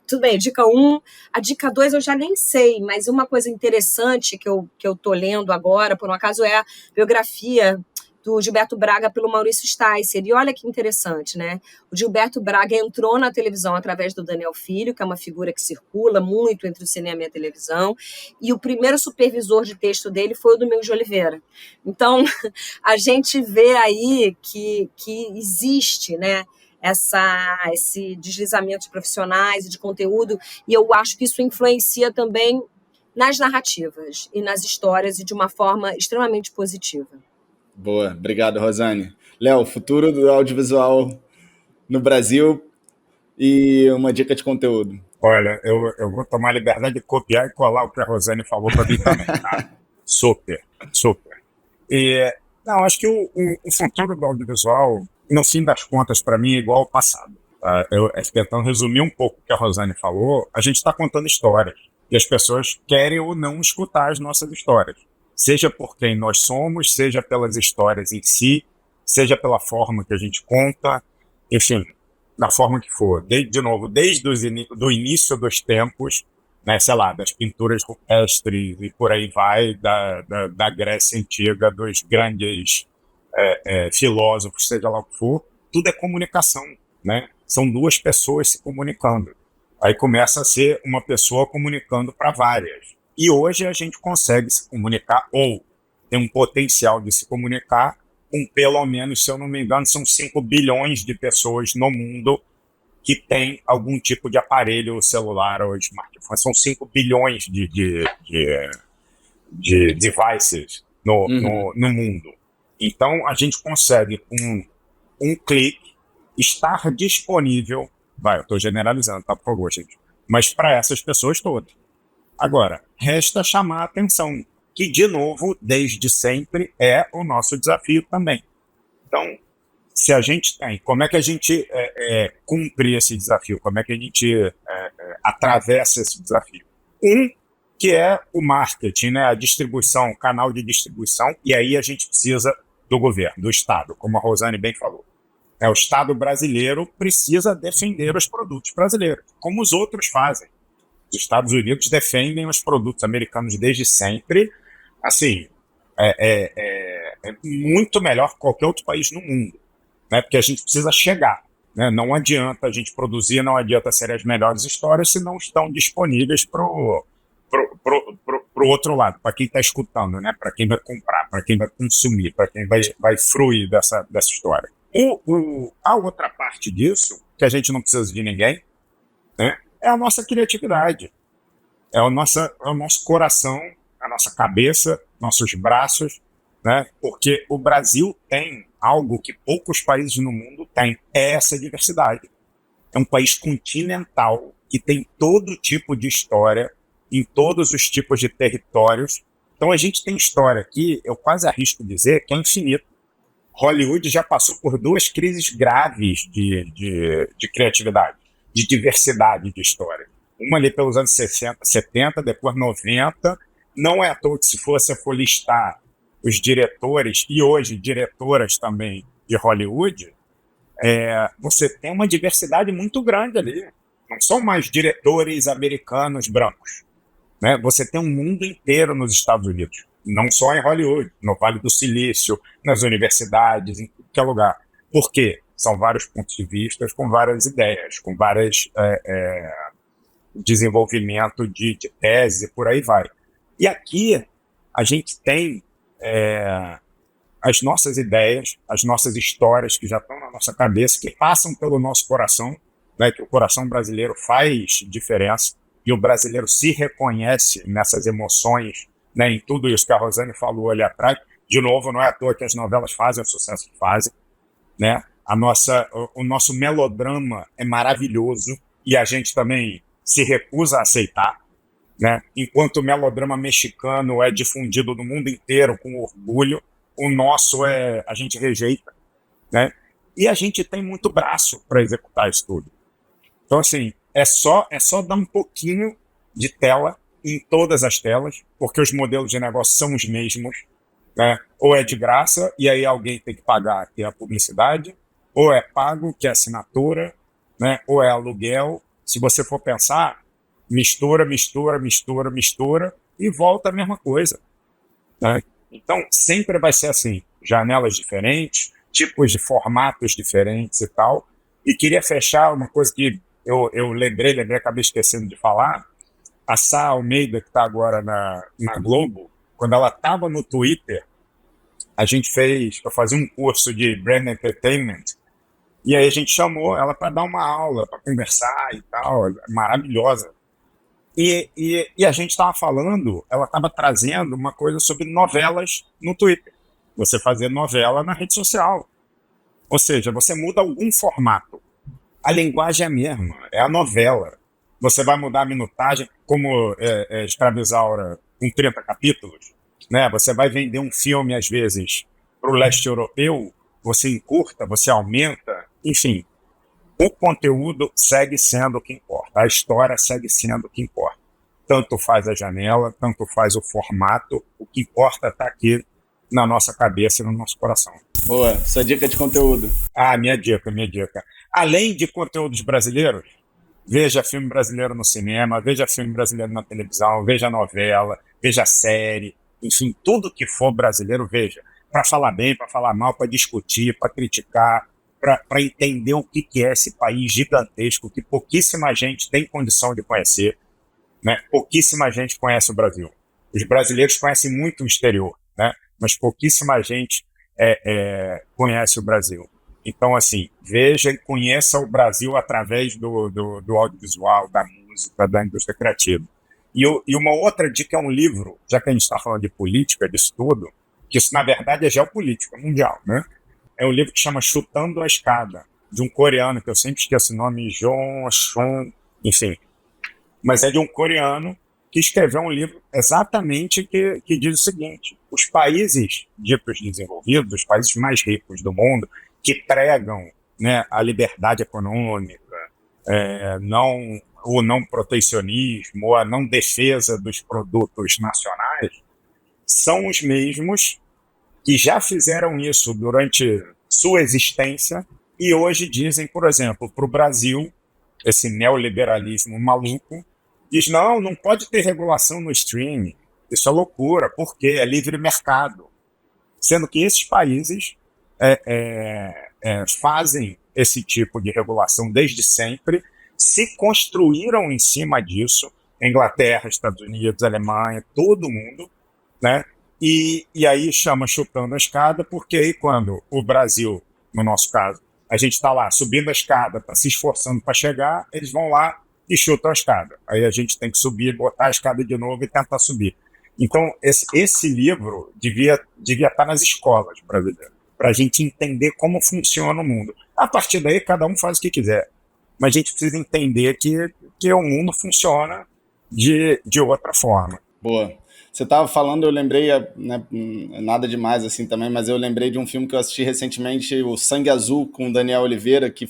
Tudo bem, dica 1. A dica 2 eu já nem sei, mas uma coisa interessante que eu estou lendo agora, por um acaso, é a biografia do Gilberto Braga pelo Maurício Sticer. E olha que interessante, né? O Gilberto Braga entrou na televisão através do Daniel Filho, que é uma figura que circula muito entre o cinema e a televisão, e o primeiro supervisor de texto dele foi o Domingos de Oliveira. Então, a gente vê aí que existe, né, esse deslizamento de profissionais e de conteúdo, e eu acho que isso influencia também nas narrativas e nas histórias, e de uma forma extremamente positiva. Boa, obrigado, Rosane. Léo, futuro do audiovisual no Brasil e uma dica de conteúdo. Olha, eu vou tomar a liberdade de copiar e colar o que a Rosane falou para mim também, tá? Super. Não, acho que o futuro do audiovisual, no fim das contas, para mim, é igual ao passado. Tá? Tentando resumir um pouco o que a Rosane falou, a gente está contando histórias, e as pessoas querem ou não escutar as nossas histórias. Seja por quem nós somos, seja pelas histórias em si, seja pela forma que a gente conta, enfim, da forma que for. De novo, desde o início dos tempos, né, sei lá, das pinturas rupestres e por aí vai, da Grécia Antiga, dos grandes filósofos, seja lá o que for, tudo é comunicação, né? São 2 pessoas se comunicando. Aí começa a ser uma pessoa comunicando para várias. E hoje a gente consegue se comunicar, ou tem um potencial de se comunicar, com pelo menos, se eu não me engano, são 5 bilhões de pessoas no mundo que têm algum tipo de aparelho celular ou smartphone. São 5 bilhões de devices no mundo. Então, a gente consegue, com um clique, estar disponível, eu estou generalizando, tá, por favor, gente, mas para essas pessoas todas. Agora, resta chamar a atenção, que, de novo, desde sempre, é o nosso desafio também. Então, se a gente tem, como é que a gente cumpre esse desafio? Como é que a gente atravessa esse desafio? Que é o marketing, né? A distribuição, o canal de distribuição, e aí a gente precisa do governo, do Estado, como a Rosane bem falou. O Estado brasileiro precisa defender os produtos brasileiros, como os outros fazem. Os Estados Unidos defendem os produtos americanos desde sempre, assim, é muito melhor que qualquer outro país no mundo, né? Porque a gente precisa chegar, né? Não adianta a gente produzir, não adianta ser as melhores histórias se não estão disponíveis pro outro lado, para quem está escutando, né? Para quem vai comprar, para quem vai consumir, para quem vai fruir dessa história. A outra parte disso, que a gente não precisa de ninguém, né? É a nossa criatividade, é o nosso coração, a nossa cabeça, nossos braços, né? Porque o Brasil tem algo que poucos países no mundo têm, é essa diversidade. É um país continental que tem todo tipo de história em todos os tipos de territórios. Então a gente tem história aqui, eu quase arrisco dizer, que é infinito. Hollywood já passou por 2 crises graves de criatividade, de diversidade de história. Uma ali pelos anos 60, 70, depois 90. Não é à toa que se for listar os diretores, e hoje diretoras também de Hollywood, você tem uma diversidade muito grande ali. Não são mais diretores americanos brancos, né? Você tem um mundo inteiro nos Estados Unidos, não só em Hollywood, no Vale do Silício, nas universidades, em qualquer lugar. Por quê? São vários pontos de vista, com várias ideias, com vários desenvolvimento de tese, por aí vai. E aqui a gente tem as nossas ideias, as nossas histórias que já estão na nossa cabeça, que passam pelo nosso coração, né, que o coração brasileiro faz diferença, e o brasileiro se reconhece nessas emoções, né, em tudo isso que a Rosane falou ali atrás. De novo, não é à toa que as novelas fazem o sucesso que fazem, né? O nosso melodrama é maravilhoso e a gente também se recusa a aceitar, né? Enquanto o melodrama mexicano é difundido no mundo inteiro com orgulho, o nosso a gente rejeita, né? E a gente tem muito braço para executar isso tudo. Então, assim, é só dar um pouquinho de tela em todas as telas, porque os modelos de negócio são os mesmos, né? Ou é de graça, e aí alguém tem que pagar, que é a publicidade, ou é pago, que é a assinatura, né? Ou é aluguel. Se você for pensar, mistura, e volta a mesma coisa, né? Então, sempre vai ser assim, janelas diferentes, tipos de formatos diferentes e tal. E queria fechar uma coisa que eu lembrei, acabei esquecendo de falar. A Sá Almeida, que está agora na Globo, quando ela estava no Twitter, a gente eu fazia um curso de Brand Entertainment, e aí a gente chamou ela para dar uma aula, para conversar e tal, maravilhosa. E a gente estava falando, ela estava trazendo uma coisa sobre novelas no Twitter. Você fazer novela na rede social. Ou seja, você muda algum formato. A linguagem é a mesma, é a novela. Você vai mudar a minutagem, como Escravizaura com 30 capítulos, né? Você vai vender um filme, às vezes, para o leste europeu, você encurta, você aumenta, enfim. O conteúdo segue sendo o que importa, a história segue sendo o que importa. Tanto faz a janela, tanto faz o formato, o que importa está aqui na nossa cabeça e no nosso coração. Boa, sua dica de conteúdo. Minha dica. Além de conteúdos brasileiros, veja filme brasileiro no cinema, veja filme brasileiro na televisão, veja novela, veja série, enfim, tudo que for brasileiro, veja. Para falar bem, para falar mal, para discutir, para criticar, para entender o que é esse país gigantesco que pouquíssima gente tem condição de conhecer, né? Pouquíssima gente conhece o Brasil. Os brasileiros conhecem muito o exterior, né? Mas pouquíssima gente conhece o Brasil. Então, assim, veja e conheça o Brasil através do audiovisual, da música, da indústria criativa. E uma outra dica é um livro, já que a gente está falando de política, disso tudo, que isso, na verdade, é geopolítica mundial, né? É um livro que chama Chutando a Escada, de um coreano, que eu sempre esqueço o nome, Jong Chon, enfim. Mas é de um coreano que escreveu um livro exatamente que diz o seguinte: os países ditos desenvolvidos, os países mais ricos do mundo, que pregam, né, a liberdade econômica, o não protecionismo, ou a não defesa dos produtos nacionais, são os mesmos que já fizeram isso durante sua existência e hoje dizem, por exemplo, para o Brasil, esse neoliberalismo maluco, diz, não pode ter regulação no streaming, isso é loucura, porque é livre mercado. Sendo que esses países fazem esse tipo de regulação desde sempre, se construíram em cima disso, Inglaterra, Estados Unidos, Alemanha, todo mundo, né? E aí chama chutando a escada, porque aí quando o Brasil, no nosso caso, a gente está lá subindo a escada, está se esforçando para chegar, eles vão lá e chutam a escada. Aí a gente tem que subir, botar a escada de novo e tentar subir. Então, esse livro devia estar nas escolas brasileiras, para a gente entender como funciona o mundo. A partir daí, cada um faz o que quiser. Mas a gente precisa entender que o mundo funciona de outra forma. Boa. Você estava falando, eu lembrei, né, nada demais assim também, mas eu lembrei de um filme que eu assisti recentemente, o Sangue Azul, com o Daniel Oliveira, que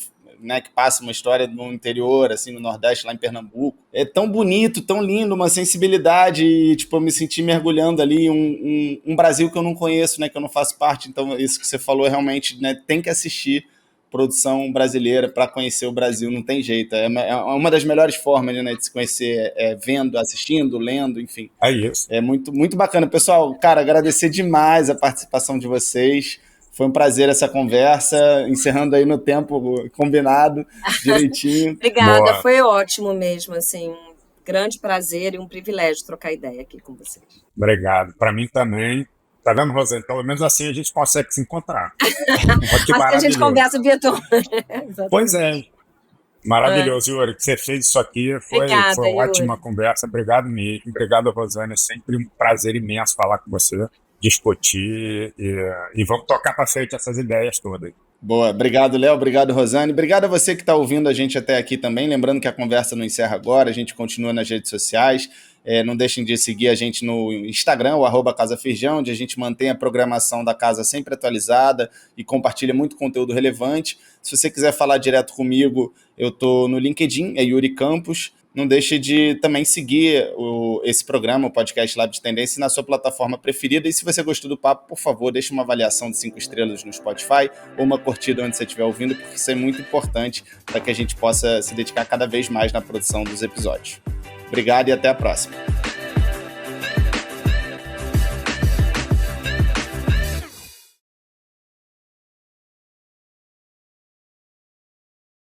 passa uma história no interior, assim, no Nordeste, lá em Pernambuco. É tão bonito, tão lindo, uma sensibilidade, e tipo, eu me senti mergulhando ali um Brasil que eu não conheço, né, que eu não faço parte. Então, isso que você falou, realmente, né, tem que assistir produção brasileira para conhecer o Brasil, não tem jeito. É uma das melhores formas, né, de se conhecer, vendo, assistindo, lendo, enfim. É isso. É muito, muito bacana. Pessoal, cara, agradecer demais a participação de vocês. Foi um prazer essa conversa, encerrando aí no tempo combinado, direitinho. Obrigada, Boa. Foi ótimo mesmo, assim, um grande prazer e um privilégio trocar ideia aqui com vocês. Obrigado. Para mim também. Tá vendo, Rosane? Pelo menos assim a gente consegue se encontrar. Assim a gente conversa via tom. Pois é. Maravilhoso, Yuri, que você fez isso aqui. Foi uma ótima conversa. Obrigado mesmo. Obrigado, Rosane. É sempre um prazer imenso falar com você, discutir e vamos tocar para frente essas ideias todas. Boa, obrigado, Léo, obrigado, Rosane. Obrigado a você que está ouvindo a gente até aqui também. Lembrando que a conversa não encerra agora, a gente continua nas redes sociais. Não deixem de seguir a gente no Instagram, o @CasaFirjão, onde a gente mantém a programação da casa sempre atualizada e compartilha muito conteúdo relevante. Se você quiser falar direto comigo, eu estou no LinkedIn, é Yuri Campos. Não deixe de também seguir esse programa, o podcast Lab de Tendência, na sua plataforma preferida. E se você gostou do papo, por favor, deixe uma avaliação de 5 estrelas no Spotify ou uma curtida onde você estiver ouvindo, porque isso é muito importante para que a gente possa se dedicar cada vez mais na produção dos episódios. Obrigado e até a próxima.